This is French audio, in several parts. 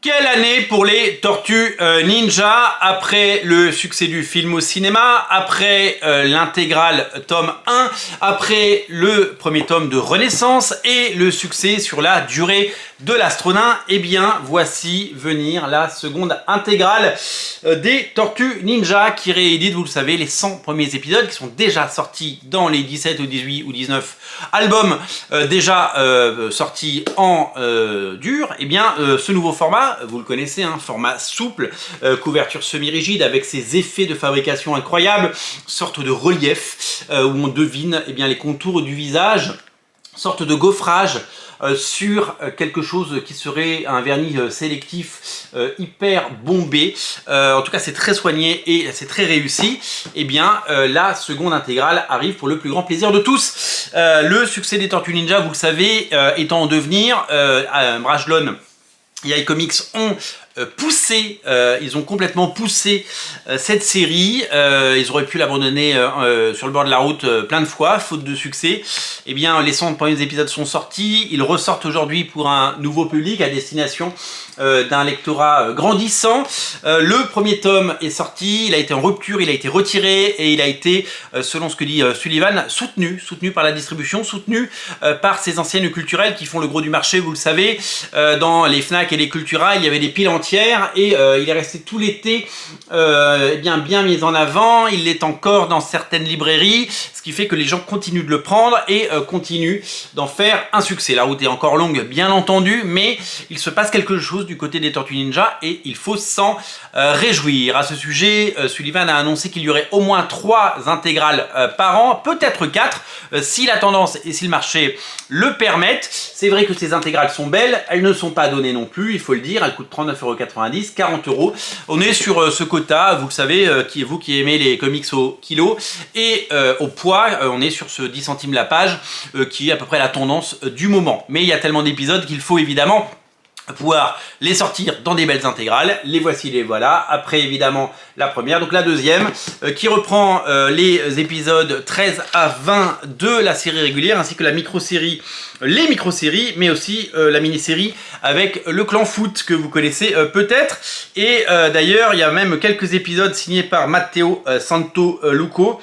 Quelle année pour les Tortues Ninja, après le succès du film au cinéma, après l'intégrale tome 1, après le premier tome de Renaissance et le succès sur la durée de l'Astronaut. Eh bien, voici venir la seconde intégrale des Tortues Ninja qui réédite, vous le savez, les 100 premiers épisodes qui sont déjà sortis dans les 17 ou 18 ou 19 albums déjà sortis en dur. Eh bien, ce nouveau format, vous le connaissez, hein, format souple, couverture semi-rigide avec ses effets de fabrication incroyables, sorte de relief où on devine eh bien, les contours du visage, sorte de gaufrage sur quelque chose qui serait un vernis sélectif hyper bombé. En tout cas, c'est très soigné et c'est très réussi. Eh bien, la seconde intégrale arrive pour le plus grand plaisir de tous. Le succès des Tortues Ninja, vous le savez, étant en devenir, Brajlon et iComics ont poussé, ils ont complètement poussé cette série. Ils auraient pu l'abandonner sur le bord de la route plein de fois, faute de succès. Eh bien, les 100 premiers épisodes sont sortis. Ils ressortent aujourd'hui pour un nouveau public à destination d'un lectorat grandissant. Le premier tome est sorti, il a été en rupture, il a été retiré et il a été, selon ce que dit Sullivan, soutenu par la distribution, soutenu par ces anciennes culturelles qui font le gros du marché, vous le savez. Dans les Fnac et les Cultura, il y avait des piles entières et il est resté tout l'été bien mis en avant. Il l'est encore dans certaines librairies, ce qui fait que les gens continuent de le prendre et continuent d'en faire un succès. La route est encore longue, bien entendu, mais il se passe quelque chose du côté des Tortues Ninja et il faut s'en réjouir. À ce sujet, Sullivan a annoncé qu'il y aurait au moins 3 intégrales par an, peut-être 4, si la tendance et si le marché le permettent. C'est vrai que ces intégrales sont belles, elles ne sont pas données non plus, il faut le dire, elles coûtent 39,90 €, 40 €. On est sur ce quota, vous le savez, vous qui aimez les comics au kilo et au poids, on est sur ce 10 centimes la page qui est à peu près la tendance du moment. Mais il y a tellement d'épisodes qu'il faut évidemment pouvoir les sortir dans des belles intégrales. Les voici, les voilà. Après évidemment la première, donc la deuxième qui reprend les épisodes 13 à 20 de la série régulière ainsi que la micro-série, les micro-séries, mais aussi la mini-série avec le clan foot que vous connaissez peut-être. Et d'ailleurs il y a même quelques épisodes signés par Matteo Santoluco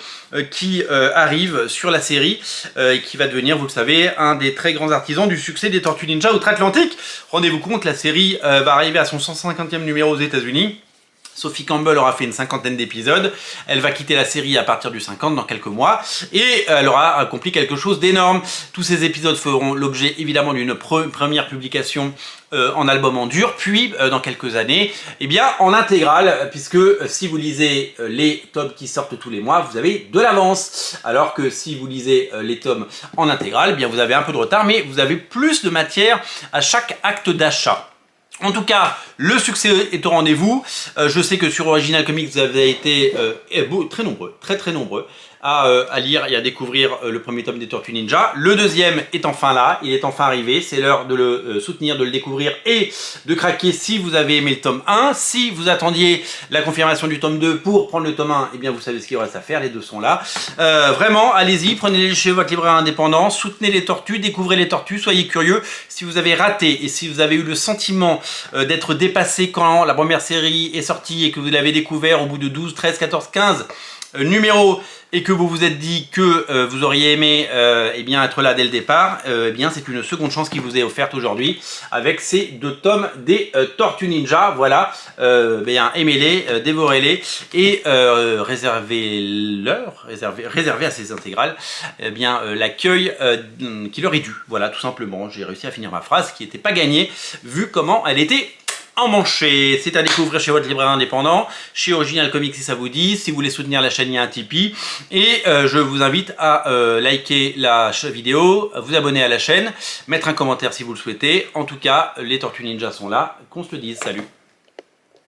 qui arrive sur la série et qui va devenir, vous le savez, un des très grands artisans du succès des Tortues Ninja outre-Atlantique. Rendez-vous compte, la série va arriver à son 150e numéro aux États-Unis. Sophie Campbell aura fait une 50aine d'épisodes. Elle va quitter la série à partir du 50 dans quelques mois et elle aura accompli quelque chose d'énorme. Tous ces épisodes feront l'objet évidemment d'une première publication en album en dur, puis dans quelques années, eh bien en intégrale, puisque si vous lisez les tomes qui sortent tous les mois, vous avez de l'avance, alors que si vous lisez les tomes en intégrale, eh bien vous avez un peu de retard, mais vous avez plus de matière à chaque acte d'achat. En tout cas, le succès est au rendez-vous. Je sais que sur Original Comics, vous avez été très nombreux à lire et à découvrir le premier tome des Tortues Ninja. Le deuxième est enfin là, il est enfin arrivé. C'est l'heure de le soutenir, de le découvrir et de craquer si vous avez aimé le tome 1. Si vous attendiez la confirmation du tome 2 pour prendre le tome 1, eh bien vous savez ce qu'il reste à faire, les deux sont là. Vraiment, allez-y, prenez-les chez votre libraire indépendant, soutenez les tortues, découvrez les tortues, soyez curieux. Si vous avez raté et si vous avez eu le sentiment d'être dépassé quand la première série est sortie et que vous l'avez découvert au bout de 12, 13, 14, 15 numéros et que vous vous êtes dit que vous auriez aimé eh bien, être là dès le départ, eh bien c'est une seconde chance qui vous est offerte aujourd'hui avec ces 2 tomes des Tortues Ninja. Voilà, bien aimez-les, dévorez-les et réservez à ces intégrales eh bien l'accueil qui leur est dû. Voilà, tout simplement. J'ai réussi à finir ma phrase qui n'était pas gagnée vu comment elle était emmanché. C'est à découvrir chez votre libraire indépendant, chez Original Comics si ça vous dit. Si vous voulez soutenir la chaîne, il y a un Tipeee. Et je vous invite à liker la vidéo, vous abonner à la chaîne, mettre un commentaire si vous le souhaitez. En tout cas, les Tortues Ninja sont là. Qu'on se le dise. Salut!